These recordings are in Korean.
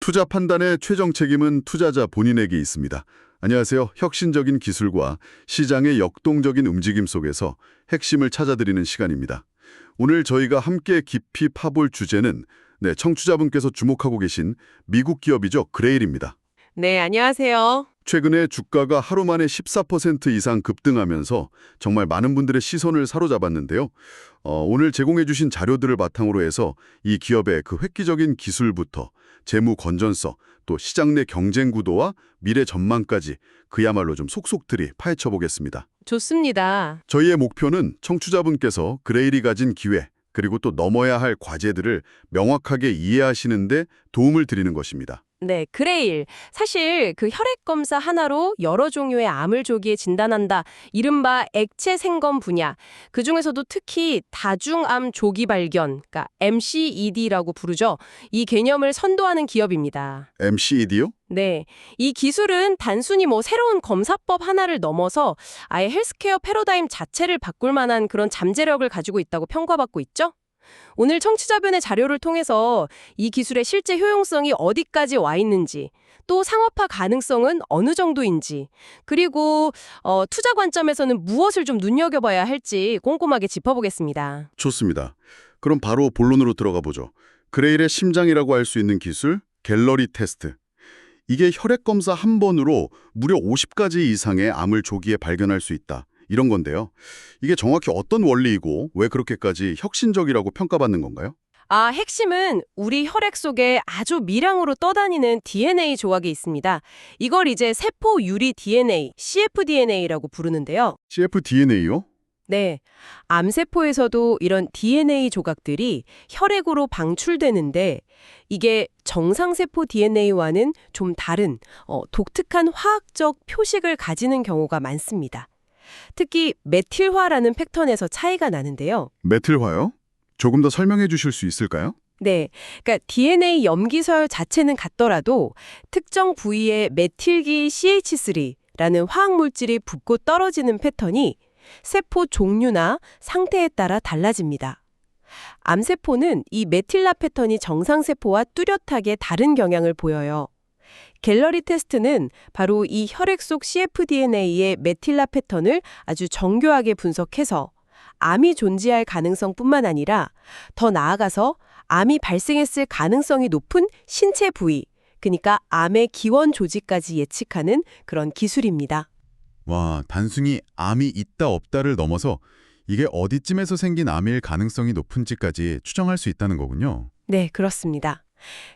투자 판단의 최종 책임은 투자자 본인에게 있습니다. 안녕하세요. 혁신적인 기술과 시장의 역동적인 움직임 속에서 핵심을 찾아드리는 시간입니다. 오늘 저희가 함께 깊이 파볼 주제는 청취자분께서 주목하고 계신 미국 기업이죠. 그레일입니다. 네, 안녕하세요. 최근에 주가가 하루 만에 14% 이상 급등하면서 정말 많은 분들의 시선을 사로잡았는데요. 오늘 제공해 주신 자료들을 바탕으로 해서 이 기업의 그 획기적인 기술부터 재무 건전성, 또 시장 내 경쟁 구도와 미래 전망까지 그야말로 좀 속속들이 파헤쳐 보겠습니다. 좋습니다. 저희의 목표는 청취자분께서 그레일이 가진 기회, 그리고 또 넘어야 할 과제들을 명확하게 이해하시는 데 도움을 드리는 것입니다. 네, 그레일. 사실 그 혈액 검사 하나로 여러 종류의 암을 조기에 진단한다. 이른바 액체 생검 분야. 그중에서도 특히 다중암 조기 발견, 그러니까 MCED라고 부르죠. 이 개념을 선도하는 기업입니다. MCED요? 네, 이 기술은 단순히 새로운 검사법 하나를 넘어서 아예 헬스케어 패러다임 자체를 바꿀 만한 그런 잠재력을 가지고 있다고 평가받고 있죠. 오늘 청취자분의 자료를 통해서 이 기술의 실제 효용성이 어디까지 와 있는지, 또 상업화 가능성은 어느 정도인지, 그리고 투자 관점에서는 무엇을 좀 눈여겨봐야 할지 꼼꼼하게 짚어보겠습니다. 좋습니다. 그럼 바로 본론으로 들어가 보죠. 그레일의 심장이라고 할 수 있는 기술, 갤러리 테스트. 이게 혈액 검사 한 번으로 무려 50가지 이상의 암을 조기에 발견할 수 있다. 이런 건데요. 이게 정확히 어떤 원리이고 왜 그렇게까지 혁신적이라고 평가받는 건가요? 핵심은 우리 혈액 속에 아주 미량으로 떠다니는 DNA 조각이 있습니다. 이걸 이제 세포 유리 DNA, cfDNA라고 부르는데요. cfDNA요? 네, 암세포에서도 이런 DNA 조각들이 혈액으로 방출되는데 이게 정상세포 DNA와는 좀 다른 독특한 화학적 표식을 가지는 경우가 많습니다. 특히 메틸화라는 패턴에서 차이가 나는데요. 메틸화요? 조금 더 설명해 주실 수 있을까요? 네, 그러니까 DNA 염기서열 자체는 같더라도 특정 부위에 메틸기 CH3라는 화학물질이 붙고 떨어지는 패턴이 세포 종류나 상태에 따라 달라집니다. 암세포는 이 메틸라 패턴이 정상세포와 뚜렷하게 다른 경향을 보여요. 갤러리 테스트는 바로 이 혈액 속 cfDNA의 메틸라 패턴을 아주 정교하게 분석해서 암이 존재할 가능성뿐만 아니라 더 나아가서 암이 발생했을 가능성이 높은 신체 부위, 그러니까 암의 기원 조직까지 예측하는 그런 기술입니다. 와, 단순히 암이 있다 없다를 넘어서 이게 어디쯤에서 생긴 암일 가능성이 높은지까지 추정할 수 있다는 거군요. 네, 그렇습니다.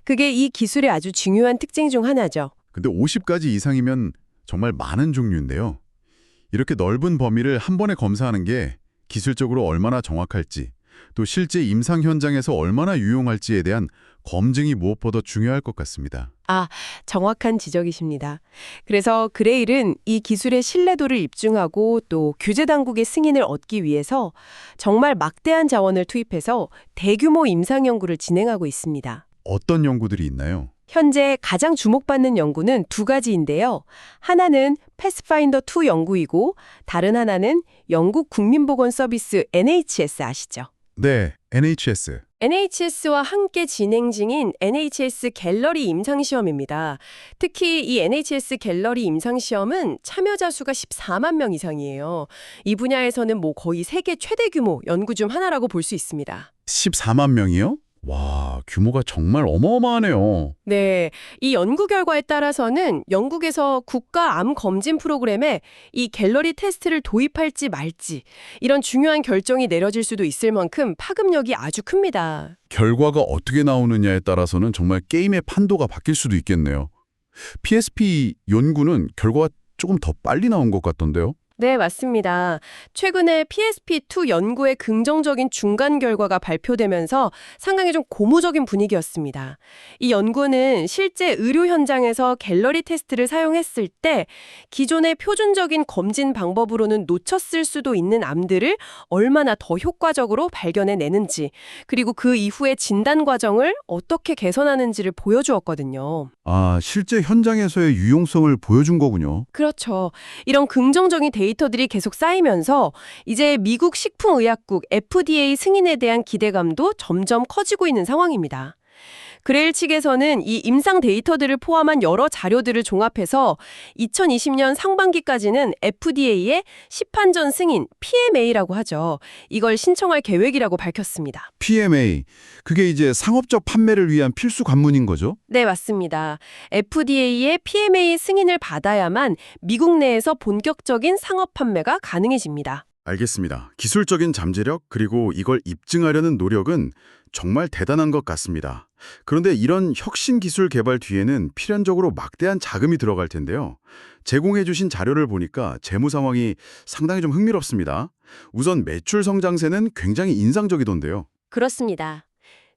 그게 이 기술의 아주 중요한 특징 중 하나죠. 근데 50가지 이상이면 정말 많은 종류인데요. 이렇게 넓은 범위를 한 번에 검사하는 게 기술적으로 얼마나 정확할지, 또 실제 임상 현장에서 얼마나 유용할지에 대한 검증이 무엇보다 중요할 것 같습니다. 정확한 지적이십니다. 그래서 그레일은 이 기술의 신뢰도를 입증하고 또 규제 당국의 승인을 얻기 위해서 정말 막대한 자원을 투입해서 대규모 임상 연구를 진행하고 있습니다. 어떤 연구들이 있나요? 현재 가장 주목받는 연구는 두 가지인데요. 하나는 패스파인더2 연구이고 다른 하나는 영국 국민보건서비스 NHS 아시죠? 네, NHS. NHS와 함께 진행 중인 NHS 갤러리 임상시험입니다. 특히 이 NHS 갤러리 임상시험은 참여자 수가 14만 명 이상이에요. 이 분야에서는 거의 세계 최대 규모 연구 중 하나라고 볼 수 있습니다. 14만 명이요? 와, 규모가 정말 어마어마하네요. 네, 이 연구 결과에 따라서는 영국에서 국가 암 검진 프로그램에 이 갤러리 테스트를 도입할지 말지 이런 중요한 결정이 내려질 수도 있을 만큼 파급력이 아주 큽니다. 결과가 어떻게 나오느냐에 따라서는 정말 게임의 판도가 바뀔 수도 있겠네요. PSP 연구는 결과가 조금 더 빨리 나온 것 같던데요? 네, 맞습니다. 최근에 PSP2 연구의 긍정적인 중간 결과가 발표되면서 상당히 좀 고무적인 분위기였습니다. 이 연구는 실제 의료 현장에서 갤러리 테스트를 사용했을 때 기존의 표준적인 검진 방법으로는 놓쳤을 수도 있는 암들을 얼마나 더 효과적으로 발견해내는지, 그리고 그 이후의 진단 과정을 어떻게 개선하는지를 보여주었거든요. 실제 현장에서의 유용성을 보여준 거군요. 그렇죠. 이런 긍정적인 데이터들이 계속 쌓이면서 이제 미국 식품의약국 FDA 승인에 대한 기대감도 점점 커지고 있는 상황입니다. 그레일 측에서는 이 임상 데이터들을 포함한 여러 자료들을 종합해서 2020년 상반기까지는 FDA에 시판전 승인 PMA라고 하죠. 이걸 신청할 계획이라고 밝혔습니다. PMA, 그게 이제 상업적 판매를 위한 필수 관문인 거죠? 네, 맞습니다. FDA의 PMA 승인을 받아야만 미국 내에서 본격적인 상업 판매가 가능해집니다. 알겠습니다. 기술적인 잠재력 그리고 이걸 입증하려는 노력은 정말 대단한 것 같습니다. 그런데 이런 혁신 기술 개발 뒤에는 필연적으로 막대한 자금이 들어갈 텐데요. 제공해 주신 자료를 보니까 재무 상황이 상당히 좀 흥미롭습니다. 우선 매출 성장세는 굉장히 인상적이던데요. 그렇습니다.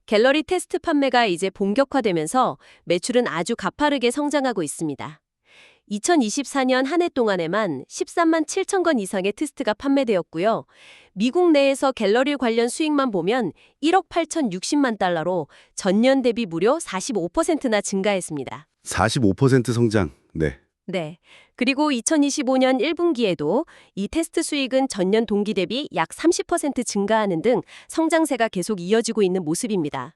갤러리 테스트 판매가 이제 본격화되면서 매출은 아주 가파르게 성장하고 있습니다. 2024년 한 해 동안에만 13만 7천 건 이상의 테스트가 판매되었고요. 미국 내에서 갤러리 관련 수익만 보면 1억 8,060만 달러로 전년 대비 무려 45%나 증가했습니다. 45% 성장. 네. 네. 그리고 2025년 1분기에도 이 테스트 수익은 전년 동기 대비 약 30% 증가하는 등 성장세가 계속 이어지고 있는 모습입니다.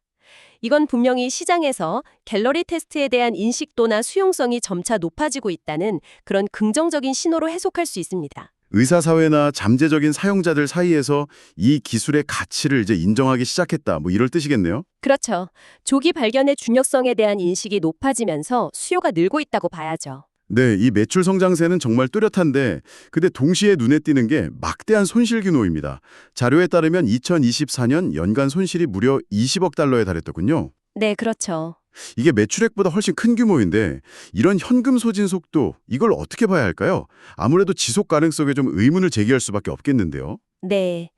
이건 분명히 시장에서 갤러리 테스트에 대한 인식도나 수용성이 점차 높아지고 있다는 그런 긍정적인 신호로 해석할 수 있습니다. 의사사회나 잠재적인 사용자들 사이에서 이 기술의 가치를 이제 인정하기 시작했다. 뭐 이럴 뜻이겠네요. 그렇죠. 조기 발견의 중요성에 대한 인식이 높아지면서 수요가 늘고 있다고 봐야죠. 네, 이 매출 성장세는 정말 뚜렷한데 근데 동시에 눈에 띄는 게 막대한 손실 규모입니다. 자료에 따르면 2024년 연간 손실이 무려 20억 달러에 달했더군요. 네, 그렇죠. 이게 매출액보다 훨씬 큰 규모인데 이런 현금 소진 속도 이걸 어떻게 봐야 할까요? 아무래도 지속 가능성에 좀 의문을 제기할 수밖에 없겠는데요. 네.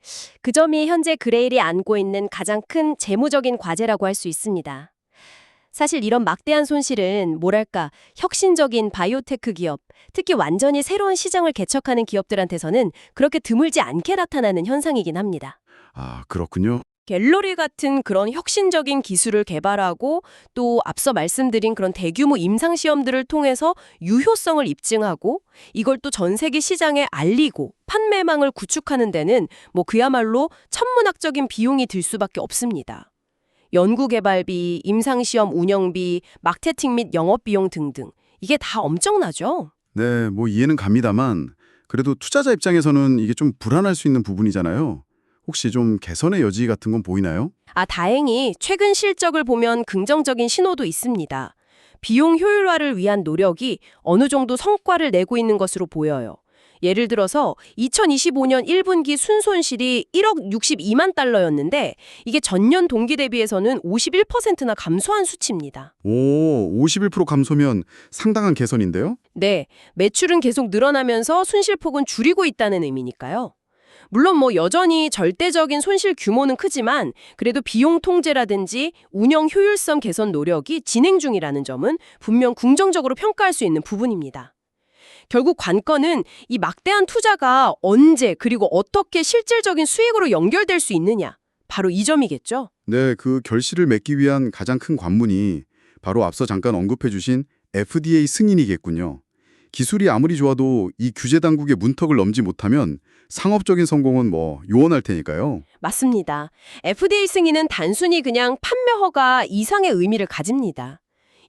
그 점이 현재 그레일이 안고 있는 가장 큰 재무적인 과제라고 할 수 있습니다. 사실 이런 막대한 손실은 뭐랄까 혁신적인 바이오테크 기업, 특히 완전히 새로운 시장을 개척하는 기업들한테서는 그렇게 드물지 않게 나타나는 현상이긴 합니다. 아, 그렇군요. 갤러리 같은 그런 혁신적인 기술을 개발하고 또 앞서 말씀드린 그런 대규모 임상시험들을 통해서 유효성을 입증하고 이걸 또 전 세계 시장에 알리고 판매망을 구축하는 데는 뭐 그야말로 천문학적인 비용이 들 수밖에 없습니다. 연구개발비, 임상시험 운영비, 마케팅 및 영업비용 등등 이게 다 엄청나죠? 네, 뭐 이해는 갑니다만 그래도 투자자 입장에서는 이게 좀 불안할 수 있는 부분이잖아요. 혹시 좀 개선의 여지 같은 건 보이나요? 다행히 최근 실적을 보면 긍정적인 신호도 있습니다. 비용 효율화를 위한 노력이 어느 정도 성과를 내고 있는 것으로 보여요. 예를 들어서 2025년 1분기 순손실이 1억 62만 달러였는데 이게 전년 동기 대비해서는 51%나 감소한 수치입니다. 오, 51% 감소면 상당한 개선인데요? 네, 매출은 계속 늘어나면서 손실폭은 줄이고 있다는 의미니까요. 물론 뭐 여전히 절대적인 손실 규모는 크지만 그래도 비용 통제라든지 운영 효율성 개선 노력이 진행 중이라는 점은 분명 긍정적으로 평가할 수 있는 부분입니다. 결국 관건은 이 막대한 투자가 언제 그리고 어떻게 실질적인 수익으로 연결될 수 있느냐. 바로 이 점이겠죠. 네, 그 결실을 맺기 위한 가장 큰 관문이 바로 앞서 잠깐 언급해 주신 FDA 승인이겠군요. 기술이 아무리 좋아도 이 규제 당국의 문턱을 넘지 못하면 상업적인 성공은 뭐 요원할 테니까요. 맞습니다. FDA 승인은 단순히 그냥 판매 허가 이상의 의미를 가집니다.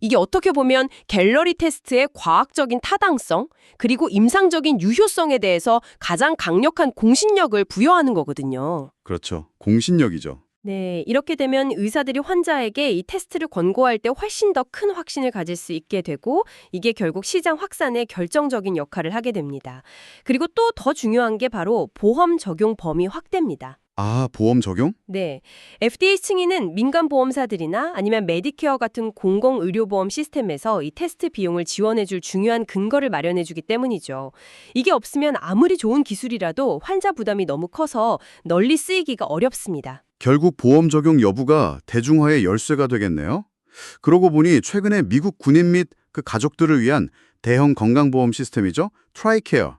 이게 어떻게 보면 갤러리 테스트의 과학적인 타당성 그리고 임상적인 유효성에 대해서 가장 강력한 공신력을 부여하는 거거든요. 그렇죠. 공신력이죠. 네, 이렇게 되면 의사들이 환자에게 이 테스트를 권고할 때 훨씬 더 큰 확신을 가질 수 있게 되고 이게 결국 시장 확산에 결정적인 역할을 하게 됩니다. 그리고 또 더 중요한 게 바로 보험 적용 범위 확대입니다. 아, 보험 적용? 네, FDA 승인은 민간 보험사들이나 아니면 메디케어 같은 공공의료보험 시스템에서 이 테스트 비용을 지원해줄 중요한 근거를 마련해주기 때문이죠. 이게 없으면 아무리 좋은 기술이라도 환자 부담이 너무 커서 널리 쓰이기가 어렵습니다. 결국 보험 적용 여부가 대중화의 열쇠가 되겠네요. 그러고 보니 최근에 미국 군인 및 그 가족들을 위한 대형 건강보험 시스템이죠. 트라이케어.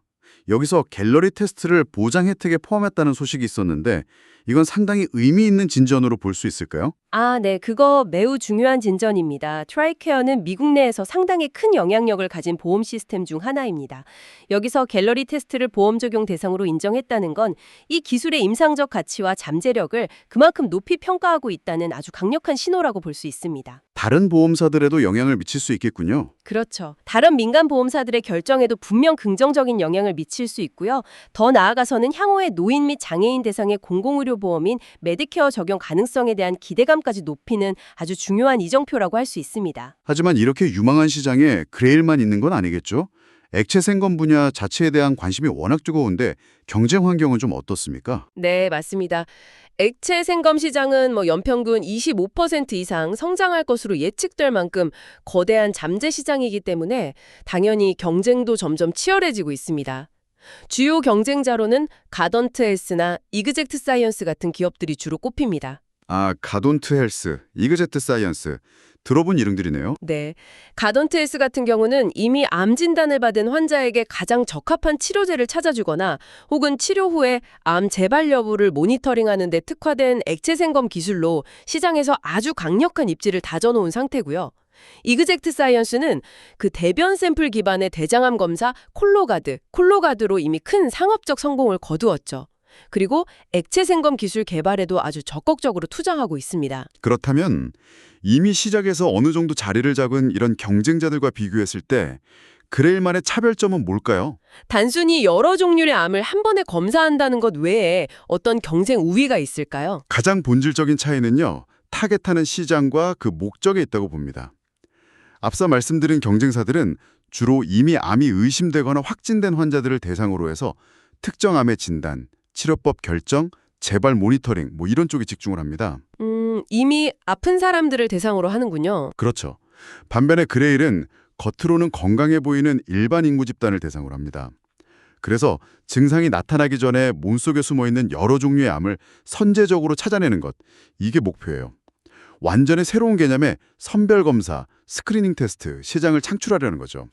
여기서 갤러리 테스트를 보장 혜택에 포함했다는 소식이 있었는데 이건 상당히 의미 있는 진전으로 볼 수 있을까요? 아, 네. 그거 매우 중요한 진전입니다. 트라이케어는 미국 내에서 상당히 큰 영향력을 가진 보험 시스템 중 하나입니다. 여기서 갤러리 테스트를 보험 적용 대상으로 인정했다는 건 이 기술의 임상적 가치와 잠재력을 그만큼 높이 평가하고 있다는 아주 강력한 신호라고 볼 수 있습니다. 다른 보험사들에도 영향을 미칠 수 있겠군요. 그렇죠. 다른 민간 보험사들의 결정에도 분명 긍정적인 영향을 미칠 수 있고요. 더 나아가서는 향후에 노인 및 장애인 대상의 공공의료 보험인 메디케어 적용 가능성에 대한 기대감까지 높이는 아주 중요한 이정표라고 할 수 있습니다. 하지만 이렇게 유망한 시장에 그레일만 있는 건 아니겠죠? 액체 생검 분야 자체에 대한 관심이 워낙 뜨거운데 경쟁 환경은 좀 어떻습니까? 네, 맞습니다. 액체 생검 시장은 연평균 25% 이상 성장할 것으로 예측될 만큼 거대한 잠재 시장이기 때문에 당연히 경쟁도 점점 치열해지고 있습니다. 주요 경쟁자로는 가던트 헬스나 이그젝트 사이언스 같은 기업들이 주로 꼽힙니다. 아, 가돈트 헬스, 이그젝트 사이언스. 들어본 이름들이네요. 네, 가던트 헬스 같은 경우는 이미 암 진단을 받은 환자에게 가장 적합한 치료제를 찾아주거나 혹은 치료 후에 암 재발 여부를 모니터링하는 데 특화된 액체 생검 기술로 시장에서 아주 강력한 입지를 다져놓은 상태고요. 이그젝트 사이언스는 그 대변 샘플 기반의 대장암 검사 콜로가드로 이미 큰 상업적 성공을 거두었죠. 그리고 액체 생검 기술 개발에도 아주 적극적으로 투자하고 있습니다. 그렇다면 이미 시작에서 어느 정도 자리를 잡은 이런 경쟁자들과 비교했을 때 그레일만의 차별점은 뭘까요? 단순히 여러 종류의 암을 한 번에 검사한다는 것 외에 어떤 경쟁 우위가 있을까요? 가장 본질적인 차이는요, 타겟하는 시장과 그 목적에 있다고 봅니다. 앞서 말씀드린 경쟁사들은 주로 이미 암이 의심되거나 확진된 환자들을 대상으로 해서 특정 암의 진단, 치료법 결정, 재발 모니터링 이런 쪽에 집중을 합니다. 이미 아픈 사람들을 대상으로 하는군요. 그렇죠. 반면에 그레일은 겉으로는 건강해 보이는 일반 인구 집단을 대상으로 합니다. 그래서 증상이 나타나기 전에 몸속에 숨어있는 여러 종류의 암을 선제적으로 찾아내는 것, 이게 목표예요. 완전히 새로운 개념의 선별검사, 스크리닝 테스트, 시장을 창출하려는 거죠.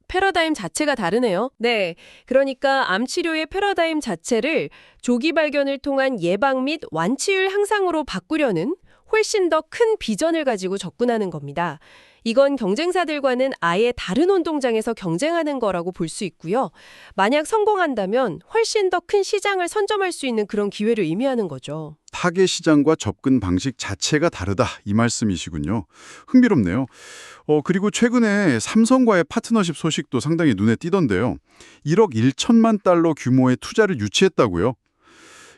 패러다임 자체가 다르네요. 네, 그러니까 암 치료의 패러다임 자체를 조기 발견을 통한 예방 및 완치율 향상으로 바꾸려는 훨씬 더 큰 비전을 가지고 접근하는 겁니다. 이건 경쟁사들과는 아예 다른 운동장에서 경쟁하는 거라고 볼 수 있고요. 만약 성공한다면 훨씬 더 큰 시장을 선점할 수 있는 그런 기회를 의미하는 거죠. 타겟 시장과 접근 방식 자체가 다르다, 이 말씀이시군요. 흥미롭네요. 그리고 최근에 삼성과의 파트너십 소식도 상당히 눈에 띄던데요. 1억 1천만 달러 규모의 투자를 유치했다고요?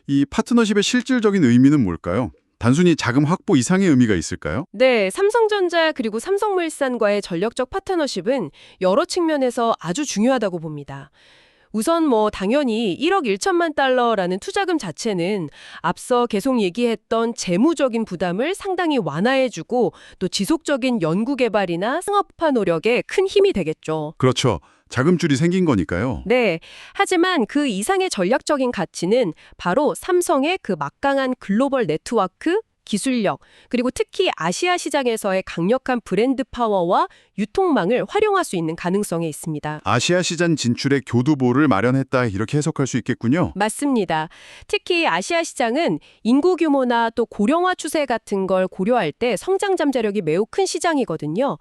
이 파트너십의 실질적인 의미는 뭘까요? 단순히 자금 확보 이상의 의미가 있을까요? 네, 삼성전자 그리고 삼성물산과의 전략적 파트너십은 여러 측면에서 아주 중요하다고 봅니다. 우선 당연히 1억 1천만 달러라는 투자금 자체는 앞서 계속 얘기했던 재무적인 부담을 상당히 완화해주고 또 지속적인 연구개발이나 상업화 노력에 큰 힘이 되겠죠. 그렇죠. 자금줄이 생긴 거니까요. 네, 하지만 그 이상의 전략적인 가치는 바로 삼성의 그 막강한 글로벌 네트워크, 기술력, 그리고 특히 아시아 시장에서의 강력한 브랜드 파워와 유통망을 활용할 수 있는 가능성에 있습니다. 아시아 시장 진출의 교두보를 마련했다, 이렇게 해석할 수 있겠군요. 맞습니다. 특히 아시아 시장은 인구 규모나 또 고령화 추세 같은 걸 고려할 때 성장 잠재력이 매우 큰 시장이거든요.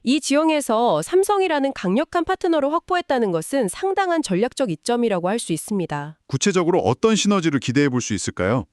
이 지형에서 삼성이라는 강력한 파트너를 확보했다는 것은 상당한 전략적 이점이라고 할 수 있습니다. 구체적으로 어떤 시너지를 기대해 볼 수 있을까요?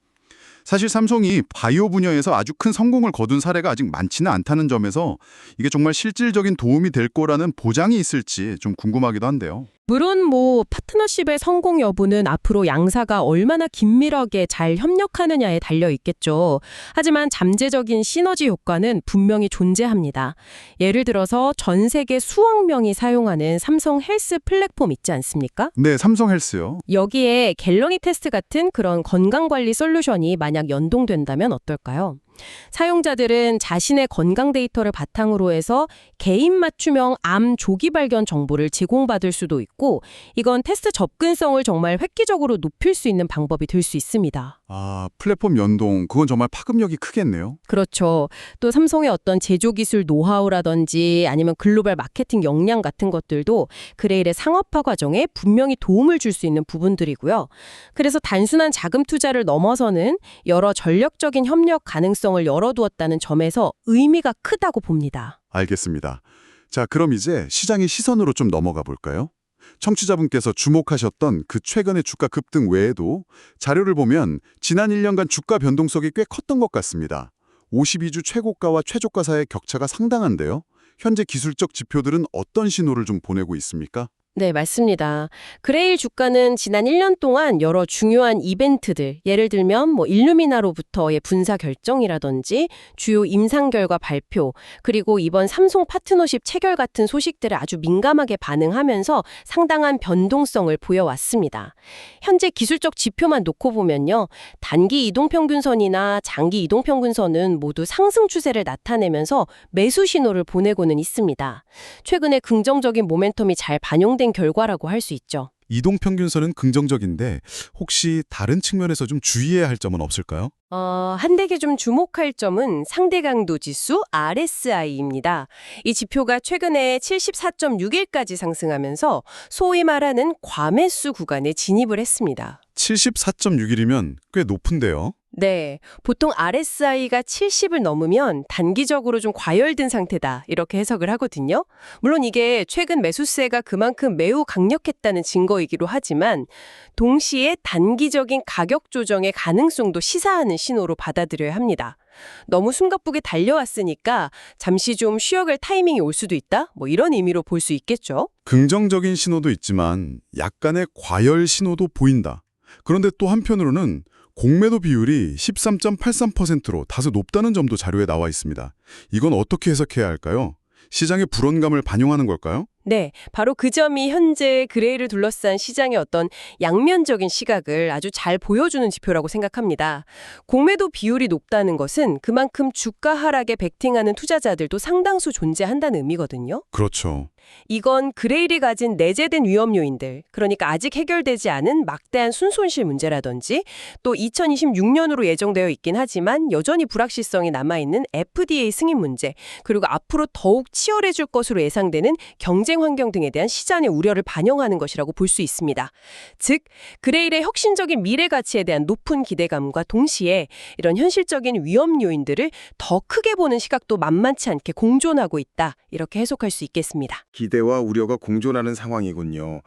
사실 삼성이 바이오 분야에서 아주 큰 성공을 거둔 사례가 아직 많지는 않다는 점에서 이게 정말 실질적인 도움이 될 거라는 보장이 있을지 좀 궁금하기도 한데요. 물론 파트너십의 성공 여부는 앞으로 양사가 얼마나 긴밀하게 잘 협력하느냐에 달려 있겠죠. 하지만 잠재적인 시너지 효과는 분명히 존재합니다. 예를 들어서 전 세계 수억 명이 사용하는 삼성 헬스 플랫폼 있지 않습니까? 네, 삼성 헬스요. 여기에 갤러리 테스트 같은 그런 건강관리 솔루션이 만약 연동된다면 어떨까요? 사용자들은 자신의 건강 데이터를 바탕으로 해서 개인 맞춤형 암 조기 발견 정보를 제공받을 수도 있고, 이건 테스트 접근성을 정말 획기적으로 높일 수 있는 방법이 될 수 있습니다. 아, 플랫폼 연동, 그건 정말 파급력이 크겠네요. 그렇죠. 또 삼성의 어떤 제조 기술 노하우라든지 아니면 글로벌 마케팅 역량 같은 것들도 그레일의 상업화 과정에 분명히 도움을 줄 수 있는 부분들이고요. 그래서 단순한 자금 투자를 넘어서는 여러 전략적인 협력 가능성을 열어두었다는 점에서 의미가 크다고 봅니다. 알겠습니다. 자, 그럼 이제 시장의 시선으로 좀 넘어가 볼까요? 청취자분께서 주목하셨던 그 최근의 주가 급등 외에도 자료를 보면 지난 1년간 주가 변동성이 꽤 컸던 것 같습니다. 52주 최고가와 최저가 사이의 격차가 상당한데요. 현재 기술적 지표들은 어떤 신호를 좀 보내고 있습니까? 네, 맞습니다. 그레일 주가는 지난 1년 동안 여러 중요한 이벤트들, 예를 들면 일루미나로부터의 분사 결정이라든지 주요 임상 결과 발표, 그리고 이번 삼성 파트너십 체결 같은 소식들에 아주 민감하게 반응하면서 상당한 변동성을 보여왔습니다. 현재 기술적 지표만 놓고 보면요, 단기 이동평균선이나 장기 이동평균선은 모두 상승 추세를 나타내면서 매수 신호를 보내고는 있습니다. 최근에 긍정적인 모멘텀이 잘 반영된 결과라고 할 수 있죠. 이동평균선은 긍정적인데 혹시 다른 측면에서 좀 주의해야 할 점은 없을까요? 한대게 좀 주목할 점은 상대 강도 지수 RSI입니다. 이 지표가 최근에 74.6일까지 상승하면서 소위 말하는 과매수 구간에 진입을 했습니다. 74.6일이면 꽤 높은데요. 네, 보통 RSI가 70을 넘으면 단기적으로 좀 과열된 상태다, 이렇게 해석을 하거든요. 물론 이게 최근 매수세가 그만큼 매우 강력했다는 증거이기도 하지만 동시에 단기적인 가격 조정의 가능성도 시사하는 신호로 받아들여야 합니다. 너무 숨가쁘게 달려왔으니까 잠시 좀 쉬어갈 타이밍이 올 수도 있다? 이런 의미로 볼 수 있겠죠. 긍정적인 신호도 있지만 약간의 과열 신호도 보인다. 그런데 또 한편으로는 공매도 비율이 13.83%로 다소 높다는 점도 자료에 나와 있습니다. 이건 어떻게 해석해야 할까요? 시장의 불안감을 반영하는 걸까요? 네, 바로 그 점이 현재 그레일을 둘러싼 시장의 어떤 양면적인 시각을 아주 잘 보여주는 지표라고 생각합니다. 공매도 비율이 높다는 것은 그만큼 주가 하락에 베팅하는 투자자들도 상당수 존재한다는 의미거든요. 그렇죠. 이건 그레일이 가진 내재된 위험 요인들, 그러니까 아직 해결되지 않은 막대한 순손실 문제라든지 또 2026년으로 예정되어 있긴 하지만 여전히 불확실성이 남아있는 FDA 승인 문제, 그리고 앞으로 더욱 치열해질 것으로 예상되는 경쟁 환경 등에 대한 시장의 우려를 반영하는 것이라고 볼 수 있습니다. 즉, 그레일의 혁신적인 미래 가치에 대한 높은 기대감과 동시에 이런 현실적인 위험 요인들을 더 크게 보는 시각도 만만치 않게 공존하고 있다, 이렇게 해석할 수 있겠습니다. 기대와 우려가 공존하는 상황이군요.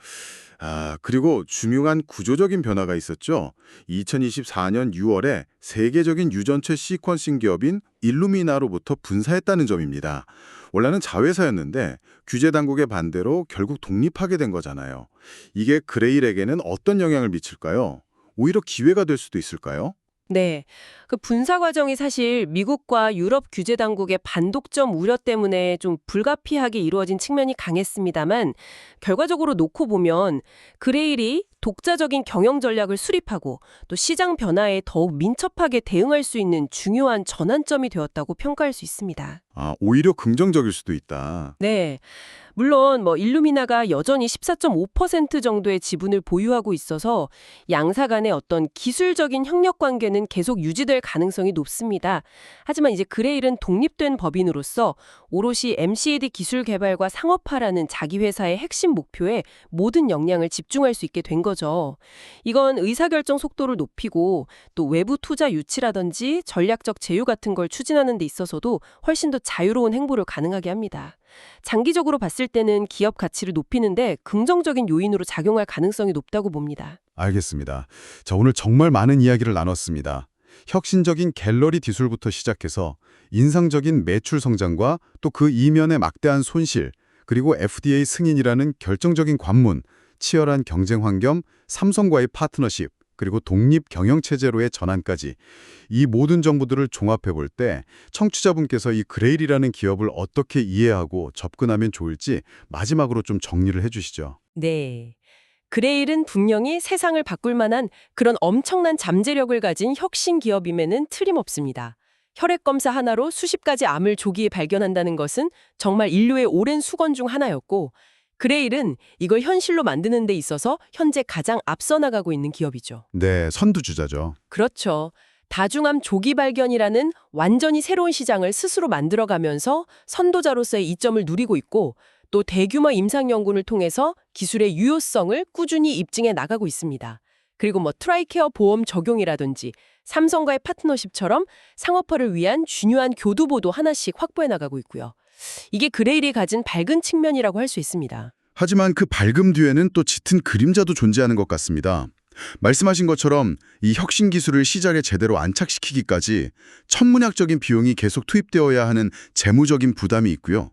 그리고 중요한 구조적인 변화가 있었죠. 2024년 6월에 세계적인 유전체 시퀀싱 기업인 일루미나로부터 분사했다는 점입니다. 원래는 자회사였는데 규제 당국의 반대로 결국 독립하게 된 거잖아요. 이게 그레일에게는 어떤 영향을 미칠까요? 오히려 기회가 될 수도 있을까요? 네, 그 분사 과정이 사실 미국과 유럽 규제 당국의 반독점 우려 때문에 좀 불가피하게 이루어진 측면이 강했습니다만 결과적으로 놓고 보면 그레일이 독자적인 경영 전략을 수립하고 또 시장 변화에 더욱 민첩하게 대응할 수 있는 중요한 전환점이 되었다고 평가할 수 있습니다. 오히려 긍정적일 수도 있다. 네. 물론 일루미나가 여전히 14.5% 정도의 지분을 보유하고 있어서 양사 간의 어떤 기술적인 협력 관계는 계속 유지될 가능성이 높습니다. 하지만 이제 그레일은 독립된 법인으로서 오롯이 MCAD 기술 개발과 상업화라는 자기 회사의 핵심 목표에 모든 역량을 집중할 수 있게 된 거죠. 이건 의사결정 속도를 높이고 또 외부 투자 유치라든지 전략적 제휴 같은 걸 추진하는 데 있어서도 훨씬 더 자유로운 행보를 가능하게 합니다. 장기적으로 봤을 때는 기업 가치를 높이는데 긍정적인 요인으로 작용할 가능성이 높다고 봅니다. 알겠습니다. 자, 오늘 정말 많은 이야기를 나눴습니다. 혁신적인 갤러리 기술부터 시작해서 인상적인 매출 성장과 또 그 이면의 막대한 손실, 그리고 FDA 승인이라는 결정적인 관문, 치열한 경쟁 환경, 삼성과의 파트너십, 그리고 독립 경영체제로의 전환까지 이 모든 정보들을 종합해 볼 때 청취자분께서 이 그레일이라는 기업을 어떻게 이해하고 접근하면 좋을지 마지막으로 좀 정리를 해주시죠. 네. 그레일은 분명히 세상을 바꿀 만한 그런 엄청난 잠재력을 가진 혁신 기업임에는 틀림없습니다. 혈액 검사 하나로 수십 가지 암을 조기에 발견한다는 것은 정말 인류의 오랜 수건 중 하나였고, 그레일은 이걸 현실로 만드는 데 있어서 현재 가장 앞서 나가고 있는 기업이죠. 네, 선두주자죠. 그렇죠. 다중암 조기 발견이라는 완전히 새로운 시장을 스스로 만들어가면서 선도자로서의 이점을 누리고 있고, 또 대규모 임상 연구를 통해서 기술의 유효성을 꾸준히 입증해 나가고 있습니다. 그리고 트라이케어 보험 적용이라든지 삼성과의 파트너십처럼 상업화를 위한 중요한 교두보도 하나씩 확보해 나가고 있고요. 이게 그레일이 가진 밝은 측면이라고 할 수 있습니다. 하지만 그 밝음 뒤에는 또 짙은 그림자도 존재하는 것 같습니다. 말씀하신 것처럼 이 혁신 기술을 시장에 제대로 안착시키기까지 천문학적인 비용이 계속 투입되어야 하는 재무적인 부담이 있고요.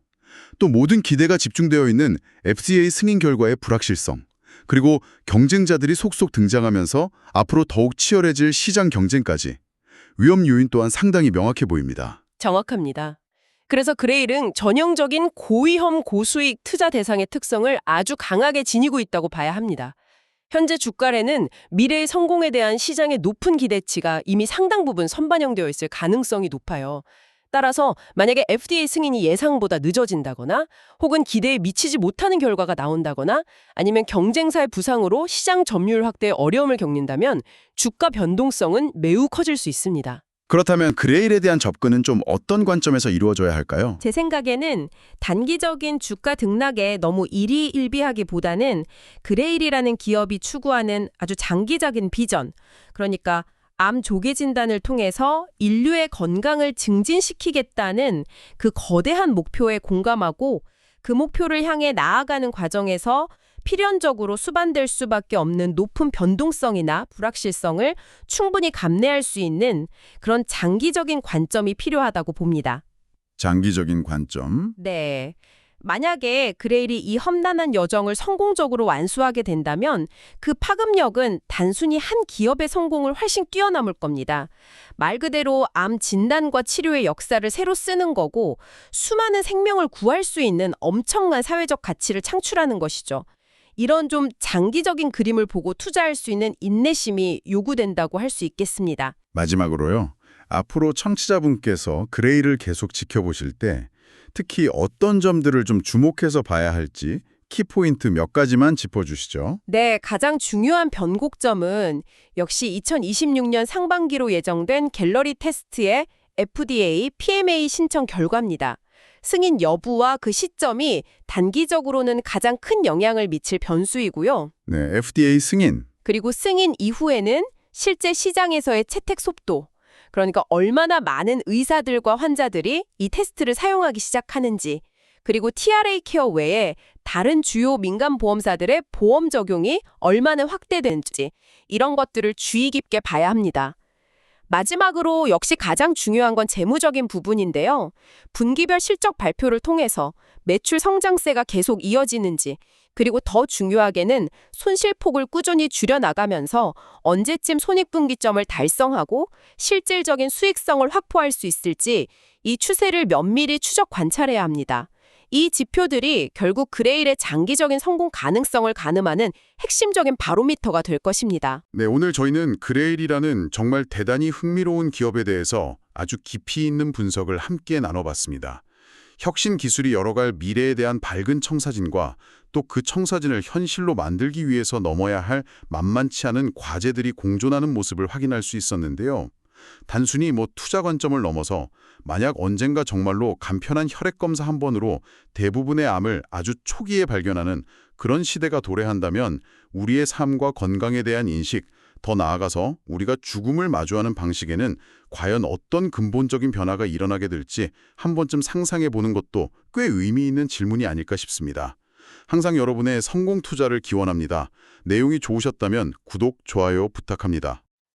또 모든 기대가 집중되어 있는 FDA 승인 결과의 불확실성, 그리고 경쟁자들이 속속 등장하면서 앞으로 더욱 치열해질 시장 경쟁까지 위험 요인 또한 상당히 명확해 보입니다. 정확합니다. 그래서 그레일은 전형적인 고위험 고수익 투자 대상의 특성을 아주 강하게 지니고 있다고 봐야 합니다. 현재 주가에는 미래의 성공에 대한 시장의 높은 기대치가 이미 상당 부분 선반영되어 있을 가능성이 높아요. 따라서 만약에 FDA 승인이 예상보다 늦어진다거나 혹은 기대에 미치지 못하는 결과가 나온다거나 아니면 경쟁사의 부상으로 시장 점유율 확대에 어려움을 겪는다면 주가 변동성은 매우 커질 수 있습니다. 그렇다면 그레일에 대한 접근은 좀 어떤 관점에서 이루어져야 할까요? 제 생각에는 단기적인 주가 등락에 너무 일희일비하기보다는 그레일이라는 기업이 추구하는 아주 장기적인 비전, 그러니까 암 조기 진단을 통해서 인류의 건강을 증진시키겠다는 그 거대한 목표에 공감하고 그 목표를 향해 나아가는 과정에서 필연적으로 수반될 수밖에 없는 높은 변동성이나 불확실성을 충분히 감내할 수 있는 그런 장기적인 관점이 필요하다고 봅니다. 장기적인 관점. 네. 만약에 그레일이 이 험난한 여정을 성공적으로 완수하게 된다면 그 파급력은 단순히 한 기업의 성공을 훨씬 뛰어넘을 겁니다. 말 그대로 암 진단과 치료의 역사를 새로 쓰는 거고 수많은 생명을 구할 수 있는 엄청난 사회적 가치를 창출하는 것이죠. 이런 좀 장기적인 그림을 보고 투자할 수 있는 인내심이 요구된다고 할 수 있겠습니다. 마지막으로요. 앞으로 청취자분께서 그레일을 계속 지켜보실 때 특히 어떤 점들을 좀 주목해서 봐야 할지 키포인트 몇 가지만 짚어주시죠. 네, 가장 중요한 변곡점은 역시 2026년 상반기로 예정된 갤러리 테스트의 FDA, PMA 신청 결과입니다. 승인 여부와 그 시점이 단기적으로는 가장 큰 영향을 미칠 변수이고요. 네, FDA 승인. 그리고 승인 이후에는 실제 시장에서의 채택 속도, 그러니까 얼마나 많은 의사들과 환자들이 이 테스트를 사용하기 시작하는지, 그리고 TRA 케어 외에 다른 주요 민간 보험사들의 보험 적용이 얼마나 확대되는지 이런 것들을 주의 깊게 봐야 합니다. 마지막으로 역시 가장 중요한 건 재무적인 부분인데요. 분기별 실적 발표를 통해서 매출 성장세가 계속 이어지는지, 그리고 더 중요하게는 손실폭을 꾸준히 줄여나가면서 언제쯤 손익분기점을 달성하고 실질적인 수익성을 확보할 수 있을지 이 추세를 면밀히 추적 관찰해야 합니다. 이 지표들이 결국 그레일의 장기적인 성공 가능성을 가늠하는 핵심적인 바로미터가 될 것입니다. 네, 오늘 저희는 그레일이라는 정말 대단히 흥미로운 기업에 대해서 아주 깊이 있는 분석을 함께 나눠봤습니다. 혁신 기술이 열어갈 미래에 대한 밝은 청사진과 또 그 청사진을 현실로 만들기 위해서 넘어야 할 만만치 않은 과제들이 공존하는 모습을 확인할 수 있었는데요. 단순히 투자 관점을 넘어서 만약 언젠가 정말로 간편한 혈액 검사 한 번으로 대부분의 암을 아주 초기에 발견하는 그런 시대가 도래한다면 우리의 삶과 건강에 대한 인식, 더 나아가서 우리가 죽음을 마주하는 방식에는 과연 어떤 근본적인 변화가 일어나게 될지 한 번쯤 상상해 보는 것도 꽤 의미 있는 질문이 아닐까 싶습니다. 항상 여러분의 성공 투자를 기원합니다. 내용이 좋으셨다면 구독, 좋아요 부탁합니다.